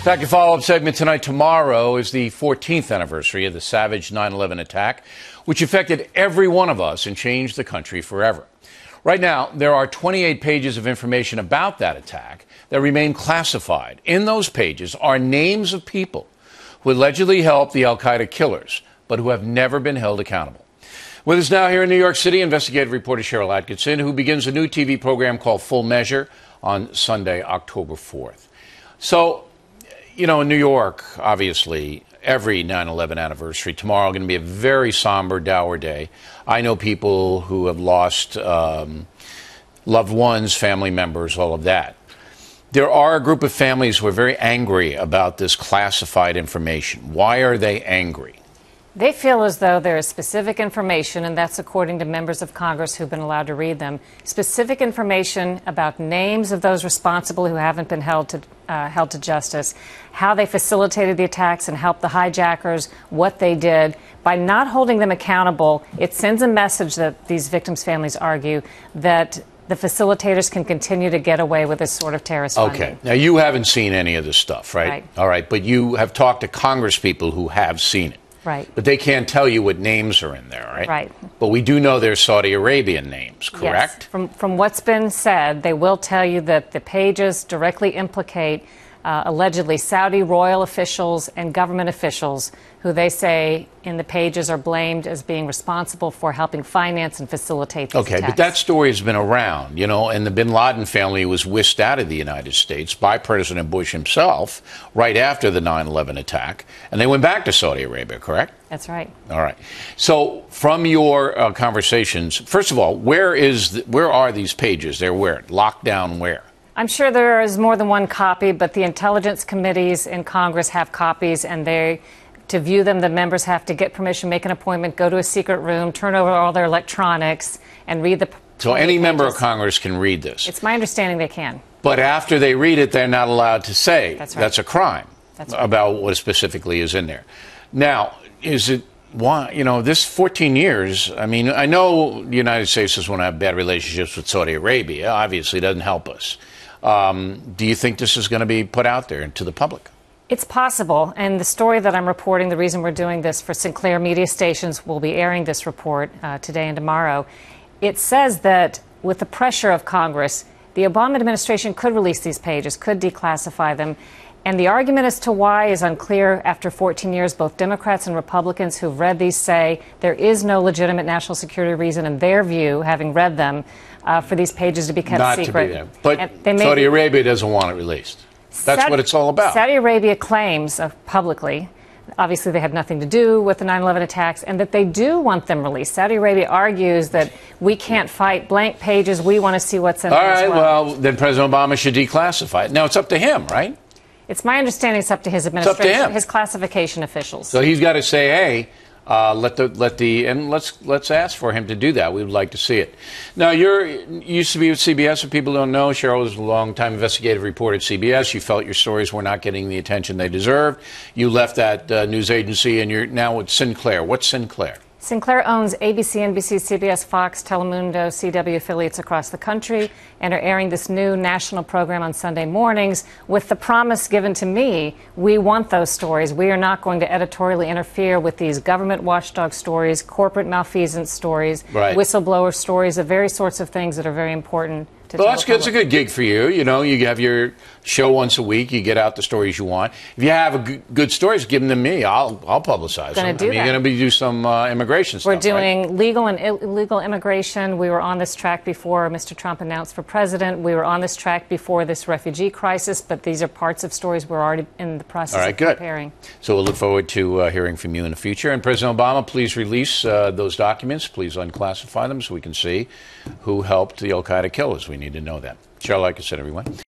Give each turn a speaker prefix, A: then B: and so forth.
A: Back to follow-up segment tonight. Tomorrow is the 14th anniversary of the savage 9/11 attack, which affected every one of us and changed the country forever. Right now, there are 28 pages of information about that attack that remain classified. In those pages are names of people who allegedly helped the al-Qaeda killers, but who have never been held accountable. With us now here in New York City, investigative reporter Sharyl Attkisson, who begins a new TV program called Full Measure on Sunday, October 4th. So, you know, in New York, obviously, every 9/11 anniversary, tomorrow going to be a very somber, dour day. I know people who have lost loved ones, family members, all of that. There are a group of families who are very angry about this classified information. Why are they angry?
B: They feel as though there is specific information, and that's according to members of Congress who've been allowed to read them, specific information about names of those responsible who haven't been held to justice, how they facilitated the attacks and helped the hijackers, what they did. By not holding them accountable, it sends a message that these victims' families argue that the facilitators can continue to get away with this sort of terrorist funding.
A: Okay. Now, you haven't seen any of this stuff, right?
B: Right.
A: All right. But you have talked to Congress people who have seen it.
B: Right.
A: But they can't tell you what names are in there, right?
B: Right.
A: But we do know there's Saudi Arabian names, correct?
B: Yes. From what's been said, they will tell you that the pages directly implicate allegedly Saudi royal officials and government officials who they say in the pages are blamed as being responsible for helping finance and facilitate these attacks.
A: But that story has been around, you know, and the bin Laden family was whisked out of the United States by President Bush himself right after the 9/11 attack, and they went back to Saudi Arabia, correct?
B: That's right.
A: All right. So from your conversations, first of all, where are these pages? They're where? Locked down where?
B: I'm sure there is more than one copy, but the intelligence committees in Congress have copies, and to view them, the members have to get permission, make an appointment, go to a secret room, turn over all their electronics, and read the.
A: So any member of Congress can read this?
B: It's my understanding they can.
A: But after they read it, they're not allowed to say that's a crime about what specifically is in there. Now, is it why, you know, this 14 years, I mean, I know the United States doesn't want to have bad relationships with Saudi Arabia. Obviously, it doesn't help us. Do you think this is going to be put out there to the public?
B: It's possible. And the story that I'm reporting, the reason we're doing this for Sinclair media stations, will be airing this report today and tomorrow. It says that with the pressure of Congress, the Obama administration could release these pages, could declassify them. And the argument as to why is unclear after 14 years. Both Democrats and Republicans who've read these say there is no legitimate national security reason in their view, having read them, for these pages to be kept secret.
A: Not to be there. But Saudi Arabia doesn't want it released. That's what it's all about.
B: Saudi Arabia claims publicly, obviously they have nothing to do with the 9/11 attacks, and that they do want them released. Saudi Arabia argues that we can't fight blank pages. We want to see what's in them as well.
A: All right, well, then President Obama should declassify it. Now, it's up to him, right?
B: It's my understanding it's up to his administration,
A: it's up to him.
B: His classification officials.
A: So he's got to say, hey, let's ask for him to do that. We would like to see it. Now, you used to be with CBS. If people don't know, Sharyl was a long-time investigative reporter at CBS. You felt your stories were not getting the attention they deserved. You left that news agency, and you're now with Sinclair. What's Sinclair?
B: Sinclair owns ABC, NBC, CBS, Fox, Telemundo, CW affiliates across the country, and are airing this new national program on Sunday mornings with the promise given to me, we want those stories. We are not going to editorially interfere with these government watchdog stories, corporate malfeasance stories, whistleblower stories, the very sorts of things that are very important.
A: Well, that's good. It's a good gig for you. You know, you have your show once a week. You get out the stories you want. If you have good stories, give them to me. I'll publicize them.
B: You're
A: going to do some immigration stuff.
B: We're doing legal and illegal immigration. We were on this track before Mr. Trump announced for president. We were on this track before this refugee crisis. But these are parts of stories we're already in the process of preparing.
A: So we'll look forward to hearing from you in the future. And President Obama, please release those documents. Please unclassify them so we can see who helped the al-Qaeda killers. We need to know that. Sharyl Attkisson, everyone.